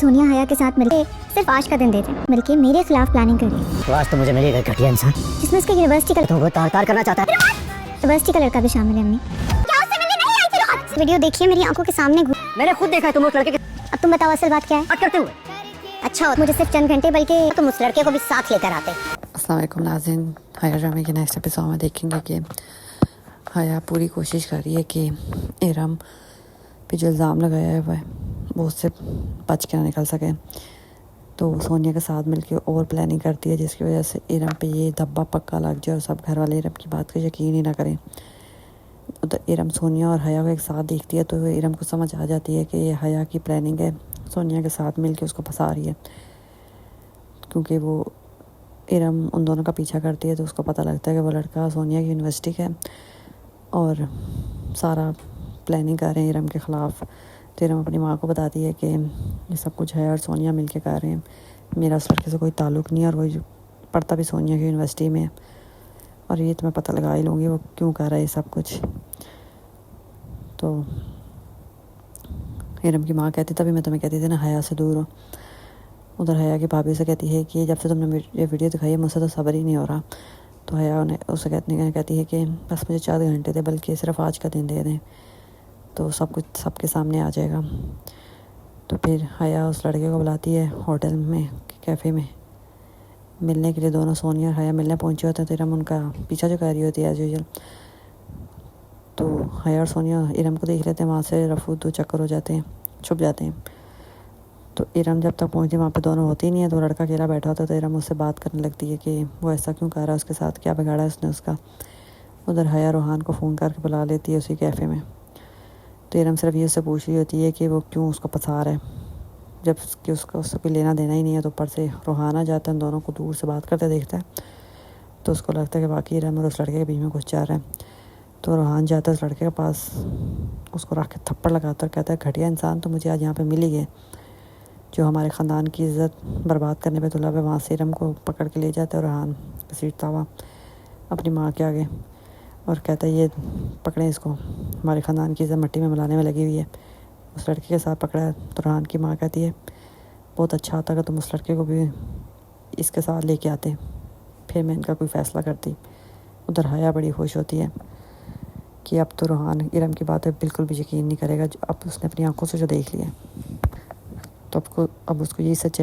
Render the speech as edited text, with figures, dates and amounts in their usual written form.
सोनिया हया के साथ मिलके सिर्फ आज का दिन देते मिलके मेरे खिलाफ प्लानिंग कर रही है। तो आज तो मुझे मिलेगा घटिया इंसान जिसमें उसके यूनिवर्सिटी का तुमको तार करना चाहता है। यूनिवर्सिटी का लड़का भी शामिल है। अम्मी क्या उससे मिलने नहीं आई थी? वीडियो देखिए मेरी आंखों के सामने। मैंने खुद देखा है तुम उस लड़के के अब तुम बताओ असल बात क्या है? करते हुए। अच्छा मुझे सिर्फ चंद घंटे बल्कि तुम उस लड़के को भी साथ लेकर आते। अस्सलाम वालेकुम नाज़रीन, हया ड्रामे के नेक्स्ट एपिसोड में देखेंगे कि हया पूरी कोशिश कर रही है कि इरम पे जो इल्ज़ाम लगाया हुआ है वो उससे बच के ना निकल सके। तो सोनिया के साथ मिलके और प्लानिंग करती है जिसकी वजह से इरम पे ये धब्बा पक्का लग जाए और सब घर वाले इरम की बात को यकीन ही ना करें। उधर इरम सोनिया और हया को एक साथ देखती है तो इरम को समझ आ जाती है कि ये हया की प्लानिंग है, सोनिया के साथ मिलके उसको फंसा रही है। क्योंकि वो इरम उन दोनों का पीछा करती है तो उसको पता लगता है कि वो लड़का सोनिया की यूनिवर्सिटी का है और सारा प्लानिंग कर रहे हैं इरम के ख़िलाफ़। तो इरम अपनी माँ को बताती है कि ये सब कुछ है और सोनिया मिल के कर रहे हैं, मेरा उस लड़के से कोई ताल्लुक़ नहीं है और वो पढ़ता भी सोनिया की यूनिवर्सिटी में है और ये तो मैं पता लगा ही लूँगी वो क्यों कर रहा है ये सब कुछ। तो इरम की माँ कहती तभी मैं तुम्हें कहती थी ना हया से दूर हो। उधर हया की भाभी से कहती है कि जब से तुमने ये वीडियो दिखाई है मुझसे तो सब्र ही नहीं हो रहा। तो हया उन्हें उसे कहती है कि बस मुझे 4 घंटे दे, बल्कि सिर्फ आज का दिन दे दें तो सब कुछ सबके सामने आ जाएगा। तो फिर हया उस लड़के को बुलाती है होटल में कैफ़े में मिलने के लिए। दोनों सोनिया और हया मिलने पहुंचे होते हैं तो इरम उनका पीछा जो कर रही होती है एज यूजुअल। तो हया और सोनिया इरम को देख लेते हैं, वहाँ से रफू 2 चक्कर हो जाते हैं, छुप जाते हैं। तो इरम जब तक पहुंचती वहाँ पे दोनों होती नहीं है तो लड़का अकेला बैठा होता है तो इरम उससे बात करने लगती है कि वो ऐसा क्यों कर रहा है, उसके साथ क्या बिगाड़ा है उसने उसका। उधर हया रोहान को फ़ोन करके बुला लेती है उसी कैफ़े में। तो इरम सिर्फ ये उससे पूछ रही होती है कि वो क्यों उसको फंसा रहा है, जब कि उसका उससे कोई लेना देना ही नहीं है। तो ऊपर से रोहान आ जाता है, दोनों को दूर से बात करते देखता है तो उसको लगता है कि वाकई इरम और उस लड़के के बीच में कुछ जा रहा है। तो रोहान जाता है उस लड़के के पास, उसको रख के थप्पड़ लगाता है और कहता है घटिया इंसान तो मुझे आज यहाँ पे मिल ही गए, जो हमारे ख़ानदान की इज़्ज़त बर्बाद करने पे तुला है। वहाँ से इरम को पकड़ के ले जाता है और रोहान घसीटता हुआ अपनी माँ के आगे और कहता है ये पकड़ें इसको, हमारे ख़ानदान की इज़्ज़त मिट्टी में मिलाने में लगी हुई है। उस लड़के के साथ पकड़ा है। तो रोहान की माँ कहती है बहुत अच्छा होता कि तुम उस लड़के को भी इसके साथ लेके आते, फिर मैं इनका कोई फ़ैसला करती। उधर हया बड़ी खुश होती है कि अब तो रोहान इरम की बात पे बिल्कुल भी यकीन नहीं करेगा, अब उसने अपनी आंखों से जो देख लिया। तो अब उसको यही सच्चाई